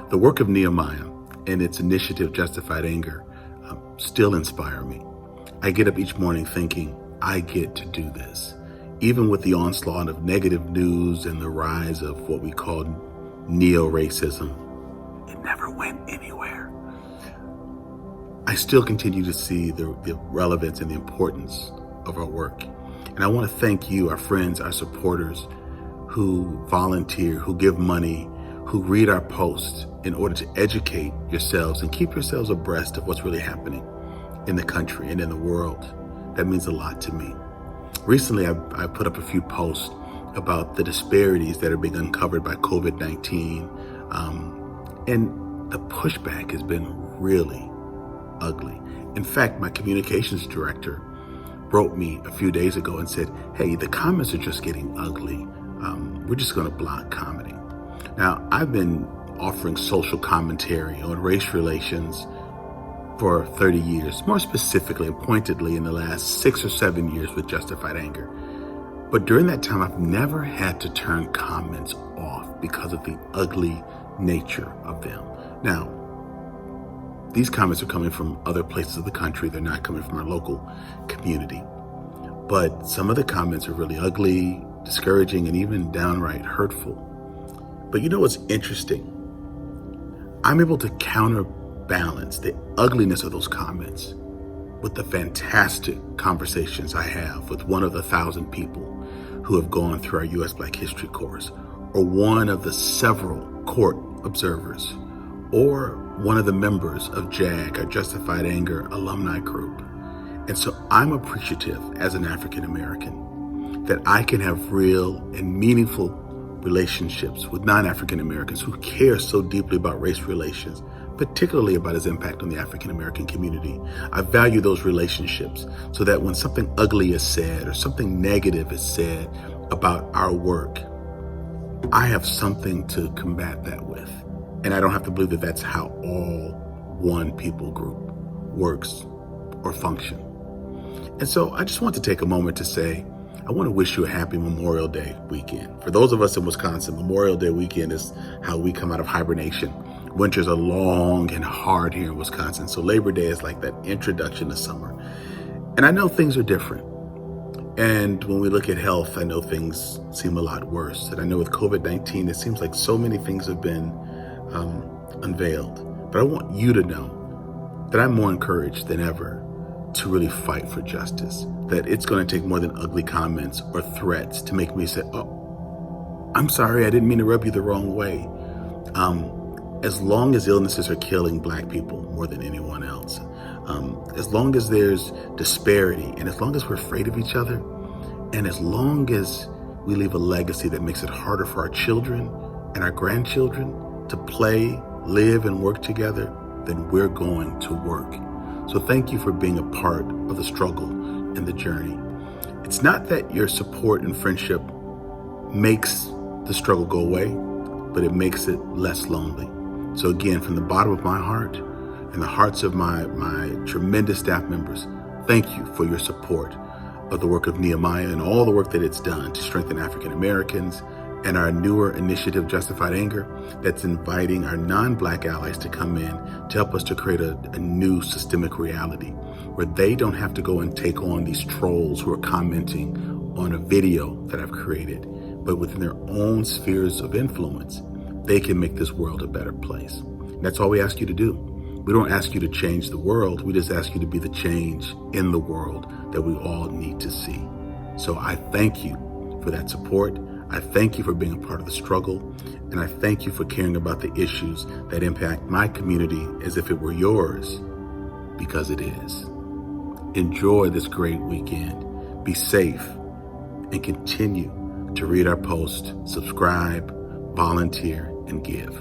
The work of Nehemiah and its initiative, Justified Anger, still inspire me. I get up each morning thinking, I get to do this. Even with the onslaught of negative news and the rise of what we call neo-racism, it never went anywhere. I still continue to see the relevance and the importance of our work. And I want to thank you, our friends, our supporters, who volunteer, who give money, who read our posts in order to educate yourselves and keep yourselves abreast of what's really happening in the country and in the world. That means a lot to me. Recently, I put up a few posts about the disparities that are being uncovered by COVID-19. And the pushback has been really ugly. In fact, my communications director wrote me a few days ago and said, hey, the comments are just getting ugly. We're just going to block commenting. Now, I've been offering social commentary on race relations for 30 years, more specifically and pointedly in the last 6 or 7 years with Justified Anger. But during that time, I've never had to turn comments off because of the ugly nature of them. Now, these comments are coming from other places of the country. They're not coming from our local community. But some of the comments are really ugly, discouraging, and even downright hurtful. But you know what's interesting? I'm able to counterbalance the ugliness of those comments with the fantastic conversations I have with one of the 1,000 people who have gone through our U.S. Black History course, or one of the several court observers, or one of the members of JAG, our Justified Anger alumni group. And so I'm appreciative as an African American that I can have real and meaningful relationships with non-African Americans who care so deeply about race relations, particularly about its impact on the African American community. I value those relationships so that when something ugly is said or something negative is said about our work, I have something to combat that with. And I don't have to believe that that's how all one people group works or function. And so I just want to take a moment to say, I want to wish you a happy Memorial Day weekend. For those of us in Wisconsin, Memorial Day weekend is how we come out of hibernation. Winters are long and hard here in Wisconsin, so Labor Day is like that introduction to summer. And I know things are different. And when we look at health, I know things seem a lot worse. And I know with COVID-19, it seems like so many things have been unveiled. But I want you to know that I'm more encouraged than ever to really fight for justice, that it's going to take more than ugly comments or threats to make me say, oh, I'm sorry, I didn't mean to rub you the wrong way. As long as illnesses are killing Black people more than anyone else, as long as there's disparity, and as long as we're afraid of each other, and as long as we leave a legacy that makes it harder for our children and our grandchildren to play, live, and work together, then we're going to work. So thank you for being a part of the struggle and the journey. It's not that your support and friendship makes the struggle go away, but it makes it less lonely. So again, from the bottom of my heart and the hearts of my tremendous staff members, thank you for your support of the work of Nehemiah and all the work that it's done to strengthen African Americans, and our newer initiative, Justified Anger, that's inviting our non-Black allies to come in to help us to create a new systemic reality where they don't have to go and take on these trolls who are commenting on a video that I've created, but within their own spheres of influence, they can make this world a better place. And that's all we ask you to do. We don't ask you to change the world. We just ask you to be the change in the world that we all need to see. So I thank you for that support. I thank you for being a part of the struggle, and I thank you for caring about the issues that impact my community as if it were yours, because it is. Enjoy this great weekend. Be safe, and continue to read our posts, subscribe, volunteer, and give.